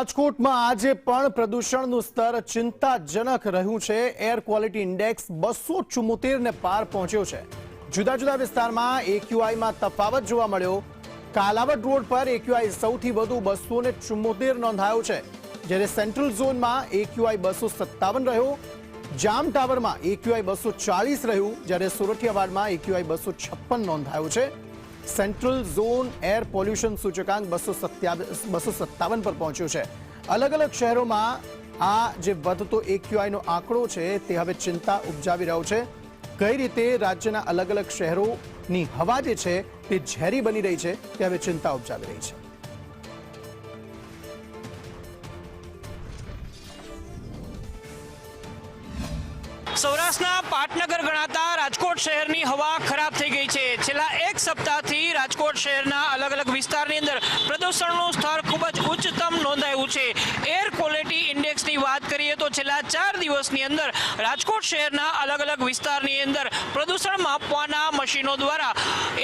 રાજકોટમાં આજે પણ પ્રદૂષણનું સ્તર ચિંતાજનક રહ્યું છે। એર ક્વોલિટી ઇન્ડેક્સ 274 ને પાર પહોંચ્યો છે। જુદા જુદા વિસ્તારમાં એક્યુઆઈમાં તફાવત જોવા મળ્યો। કાલાવડ રોડ પર એક્યુઆઈ સૌથી વધુ 274 નોંધાયો છે, જ્યારે સેન્ટ્રલ ઝોનમાં એક્યુઆઈ 257 રહ્યો। જામ ટાવરમાં એક્યુઆઈ 240 રહ્યું, જ્યારે સોરઠિયાવાડમાં એક્યુઆઈ 256 નોંધાયો છે। સેન્ટ્રલ ઝોન એર પોલ્યુશન સૂચકાંક 257 પર પહોંચ્યો છે। અલગ અલગ શહેરોમાં આ જે વધતો એક્યુઆઈનો આંકડો છે તે હવે ચિંતા ઉપજાવી રહ્યો છે। કઈ રીતે રાજ્યના અલગ અલગ શહેરોની હવા જે છે તે ઝેરી બની રહી છે તે હવે ચિંતા ઉપજાવી રહી છે। સૌરાષ્ટ્રના પાટનગર ગણાતા રાજકોટ શહેરની હવા ખરાબ થઈ ગઈ છે। છેલ્લા એક સપ્તાહથી રાજકોટ શહેરના અલગ અલગ વિસ્તારની અંદર પ્રદૂષણનું સ્તર ખૂબ જ ઉચ્ચતમ નોંધાયું છે। એર ક્વોલિટી ઇન્ડેક્સની વાત કરીએ તો છેલ્લા 4 દિવસની અંદર રાજકોટ શહેરના અલગ અલગ વિસ્તારની અંદર પ્રદૂષણ માપવાના મશીનો દ્વારા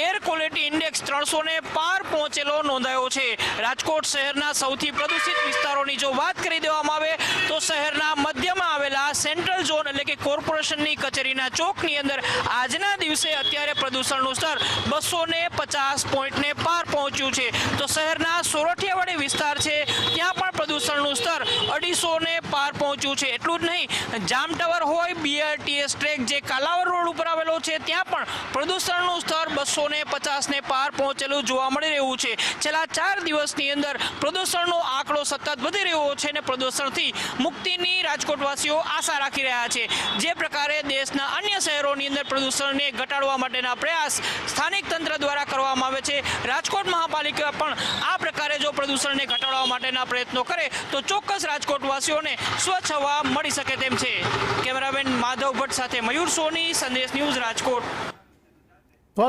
એર ક્વોલિટી ઇન્ડેક્સ 300 ને પાર પહોંચેલો નોંધાયો છે। રાજકોટ શહેરના સૌથી પ્રદૂષિત વિસ્તારોની જો વાત કરી દેવામાં આવે તો શહેરના મધ્યમાં આવેલા સેન્ટ્રલ ઝોન એટલે કે કોર્પોરેશનની કચેરીના ચોકની અંદર આજના દિવસે અત્યારે પ્રદૂષણનું સ્તર 250 પોઈન્ટને પાર પહોંચ્યું છે। તો શહેરના સોરઠિયાવાડી વિસ્તાર છે ત્યાં પણ પ્રદૂષણનું સ્તર 250 ને પાર પહોંચ્યું છે। એટલું જ નહીં, જામ ટાવર હોય, બીઆરટીએસ ટ્રેક જે કાલાવડ રોડ ઉપર આવેલો છે ત્યાં પણ પ્રદૂષણનું સ્તર 250 ને પાર પહોંચેલું જોવા મળી રહ્યું છે। છેલ્લા 4 દિવસની અંદર પ્રદૂષણનો આંકડો સતત વધી રહ્યો છે અને પ્રદૂષણથી મુક્તિની રાજકોટવાસીઓ આશા રાખી રહ્યા છે। જે પ્રકારે દેશના અન્ય શહેરોની અંદર પ્રદૂષણને ઘટાડવા માટેના પ્રયાસ સ્થાનિક તંત્ર દ્વારા કરવામાં આવે છે, રાજકોટ મહાપાલિકા પણ આ પ્રકારે જો પ્રદૂષણને ઘટાડવા માટેના પ્રયત્નો કરે તો ચોક્કસ રાજકોટવાસીઓને સ્વચ્છ હવા મળી શકે તેમ છે। કેમેરામેન માધવ ભટ્ટ સાથે મયુર સોની, સંદેશ ન્યૂઝ, રાજકોટ।